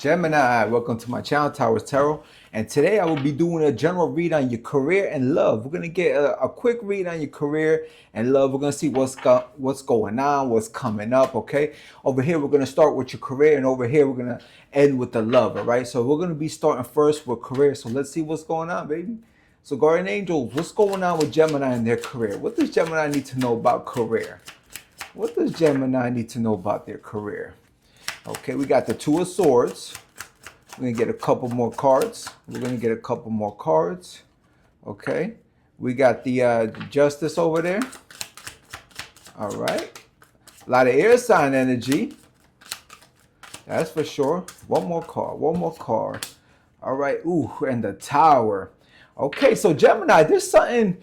Gemini, welcome to my channel, Towers Tarot. And today I will be doing a general read on your career and love. We're going to get a quick read on your career and love. We're going to see what's going on, what's coming up, okay? Over here, we're going to start with your career, and over here, we're going to end with the love, all right? So we're going to be starting first with career. So let's see what's going on, baby. So guardian angels, what's going on with Gemini in their career? What does Gemini need to know about career? What does Gemini need to know about their career? Okay, we got the Two of Swords. We're going to get a couple more cards. Okay. We got the Justice over there. All right. A lot of air sign energy. That's for sure. One more card. All right. Ooh, and the Tower. Okay, so Gemini, there's something,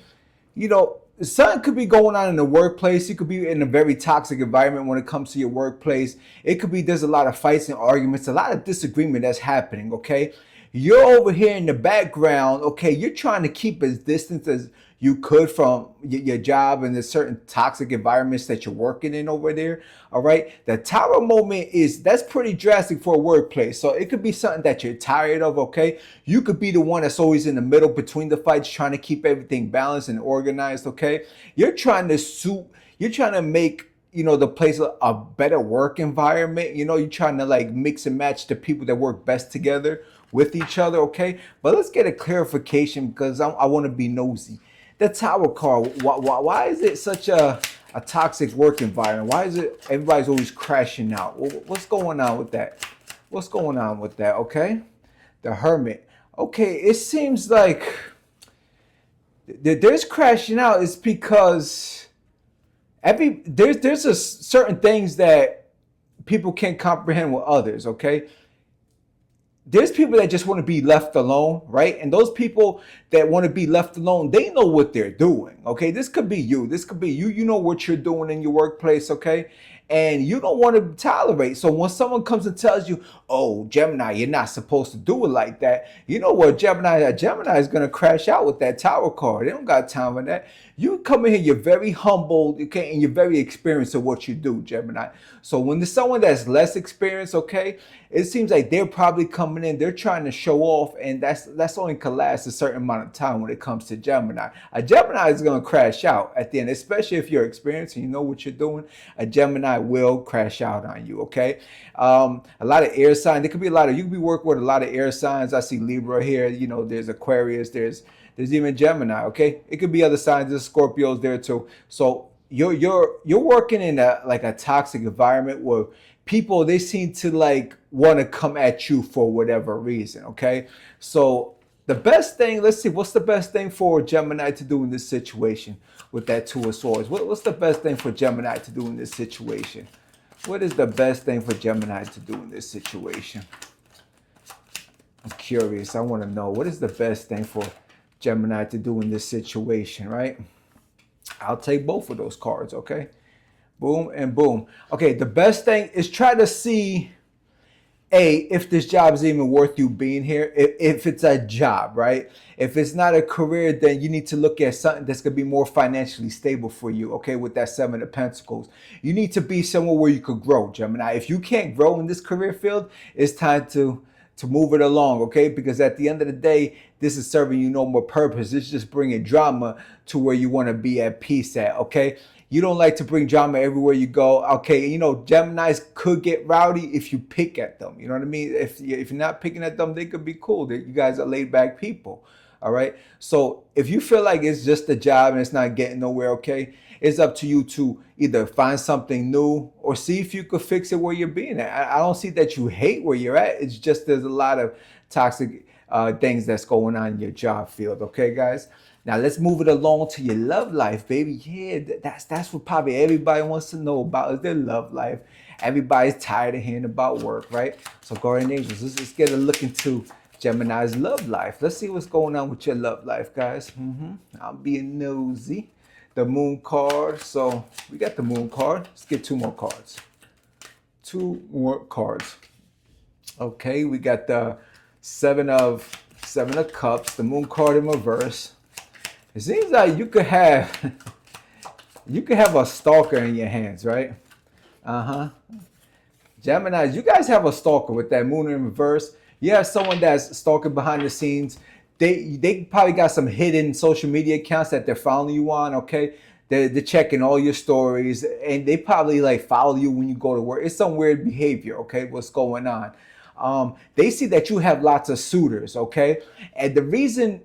something could be going on in the workplace. You could be in a very toxic environment when it comes to your workplace. It could be there's a lot of fights and arguments, a lot of disagreement that's happening, okay? You're over here in the background, okay? You're trying to keep as distance as you could from your job and the certain toxic environments that you're working in over there, all right? The Tower moment that's pretty drastic for a workplace. So it could be something that you're tired of, okay? You could be the one that's always in the middle between the fights, trying to keep everything balanced and organized, okay? You're trying to make the place a better work environment. You're trying to like mix and match the people that work best together with each other, okay? But let's get a clarification because I want to be nosy. The Tower card, why is it such a toxic work environment? Why is it everybody's always crashing out? What's going on with that? Okay? The Hermit. Okay, it seems like there's crashing out is because there's a certain things that people can't comprehend with others, okay? There's people that just want to be left alone, right? And those people that want to be left alone, they know what they're doing, okay? This could be you. You know what you're doing in your workplace, okay? And you don't want to tolerate. So when someone comes and tells you, oh, Gemini, you're not supposed to do it like that, you know what, Gemini is going to crash out with that Tower card. They don't got time for that. You come in here, you're very humble, okay, and you're very experienced at what you do, Gemini. So when there's someone that's less experienced, okay, it seems like they're probably coming in, they're trying to show off, and that's only can last a certain amount of time when it comes to Gemini. A Gemini is going to crash out at the end, especially if you're experienced and you know what you're doing. A Gemini will crash out on you, okay? A lot of air signs. There could be you could be working with a lot of air signs. I see Libra here. There's Aquarius. There's even Gemini, okay? It could be other signs. There's Scorpios there too. So you're working in a toxic environment where people, they seem to like want to come at you for whatever reason, okay? So the best thing, let's see, what's the best thing for Gemini to do in this situation with that Two of Swords? What's the best thing for Gemini to do in this situation? What is the best thing for Gemini to do in this situation? I'm curious. I want to know, what is the best thing for Gemini to do in this situation, right? I'll take both of those cards, okay? Boom and boom. Okay, the best thing is try to see, if this job is even worth you being here, if it's a job, right? If it's not a career, then you need to look at something that's going to be more financially stable for you, okay, with that Seven of Pentacles. You need to be somewhere where you could grow, Gemini. If you can't grow in this career field, it's time to move it along, okay? Because at the end of the day, this is serving you no more purpose. It's just bringing drama to where you want to be at peace at, okay? You don't like to bring drama everywhere you go. Okay, Geminis could get rowdy if you pick at them. You know what I mean? If you're not picking at them, they could be cool. You guys are laid back people. All right. So if you feel like it's just a job and it's not getting nowhere, okay, it's up to you to either find something new or see if you could fix it where you're being at. I don't see that you hate where you're at. It's just there's a lot of toxic things that's going on in your job field. Okay, guys. Now let's move it along to your love life, baby. Yeah, that's what probably everybody wants to know about is their love life. Everybody's tired of hearing about work, right? So guardian angels, let's get a look into Gemini's love life. Let's see what's going on with your love life, guys. I'm being nosy. The Moon card. So we got the Moon card. Let's get two more cards. Okay, we got the Seven of Cups, the Moon card in reverse. It seems like you could have a stalker in your hands, right? Geminis, you guys have a stalker with that moon in reverse. You have someone that's stalking behind the scenes. They probably got some hidden social media accounts that they're following you on, okay? They're checking all your stories, and they probably like follow you when you go to work. It's some weird behavior, okay? What's going on? They see that you have lots of suitors, okay? And the reason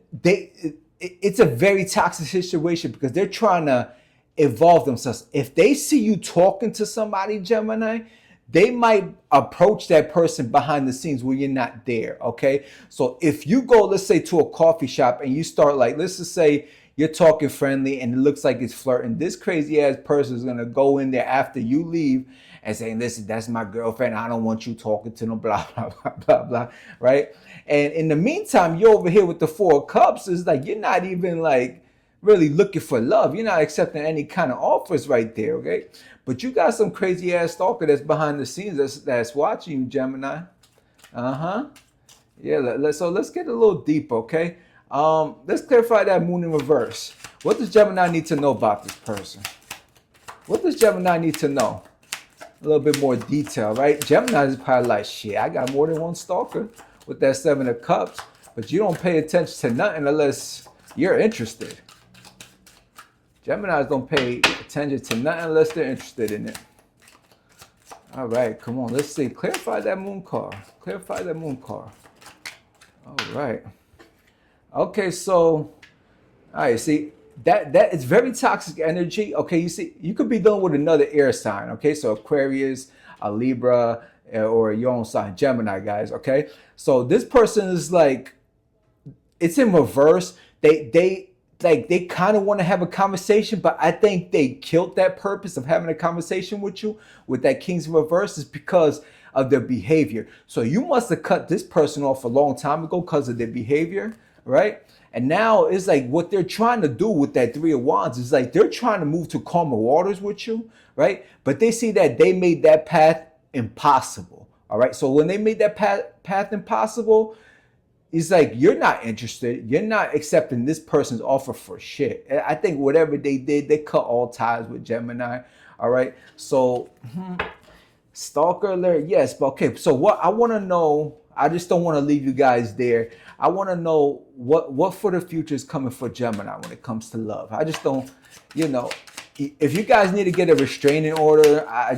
it's a very toxic situation because they're trying to evolve themselves. If they see you talking to somebody, Gemini, they might approach that person behind the scenes when you're not there, okay? So if you go, let's say, to a coffee shop and you start like, let's just say you're talking friendly and it looks like it's flirting, this crazy ass person is gonna go in there after you leave and saying, listen, that's my girlfriend, I don't want you talking to them, blah, blah, blah, blah, blah, right? And in the meantime, you're over here with the Four of Cups. It's like you're not even like really looking for love. You're not accepting any kind of offers right there, okay? But you got some crazy ass stalker that's behind the scenes that's watching you, Gemini. Yeah, so let's get a little deep, okay? Let's clarify that moon in reverse. What does Gemini need to know about this person? What does Gemini need to know? A little bit more detail, right? Gemini is probably like, shit, I got more than one stalker with that Seven of Cups, but you don't pay attention to nothing unless you're interested. Geminis don't pay attention to nothing unless they're interested in it. All right, come on. Let's see. Clarify that moon card. Clarify that moon card. All right. Okay, so, all right, see, that is very toxic energy. Okay, you see, you could be dealing with another air sign. Okay, so Aquarius, a Libra, or your own sign, Gemini, guys. Okay, so this person is like, it's in reverse. They kind of want to have a conversation, but I think they killed that purpose of having a conversation with you with that King's in reverse is because of their behavior. So you must have cut this person off a long time ago because of their behavior, right? And now it's like what they're trying to do with that Three of Wands is like they're trying to move to calmer waters with you, right? But they see that they made that path impossible, all right? So when they made that path impossible, it's like, you're not interested. You're not accepting this person's offer for shit. I think whatever they did, they cut all ties with Gemini. All right. So, stalker alert. Yes. But okay. So what I want to know, I just don't want to leave you guys there. I want to know what for the future is coming for Gemini when it comes to love. I just don't, if you guys need to get a restraining order, I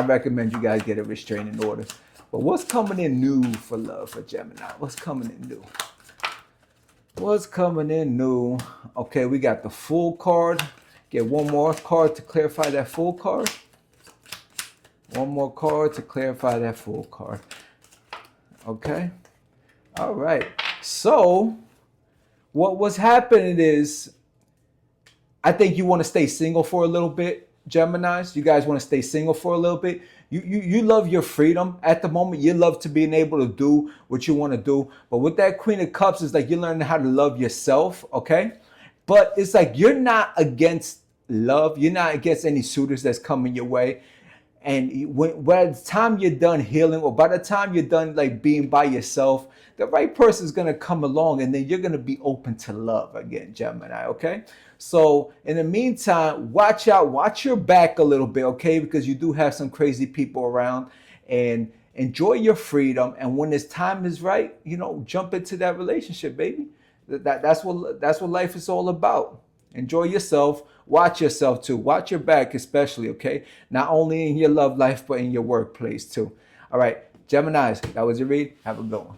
recommend you guys get a restraining order. But what's coming in new for love for Gemini? What's coming in new? What's coming in new? Okay, we got the Fool card. Get one more card to clarify that Fool card. One more card to clarify that Fool card. Okay. All right. So what was happening is, I think you want to stay single for a little bit, Geminis. You guys want to stay single for a little bit. You love your freedom at the moment. You love to being able to do what you want to do. But with that Queen of Cups, it's like you're learning how to love yourself, okay? But it's like you're not against love. You're not against any suitors that's coming your way. And by the time you're done healing, or by the time you're done like being by yourself, the right person is going to come along, and then you're going to be open to love again, Gemini, okay? So in the meantime, watch out, watch your back a little bit, okay? Because you do have some crazy people around, and enjoy your freedom. And when this time is right, jump into that relationship, baby. That's what life is all about. Enjoy yourself. Watch yourself too. Watch your back especially, okay? Not only in your love life, but in your workplace too. All right, Geminis, that was your read. Have a good one.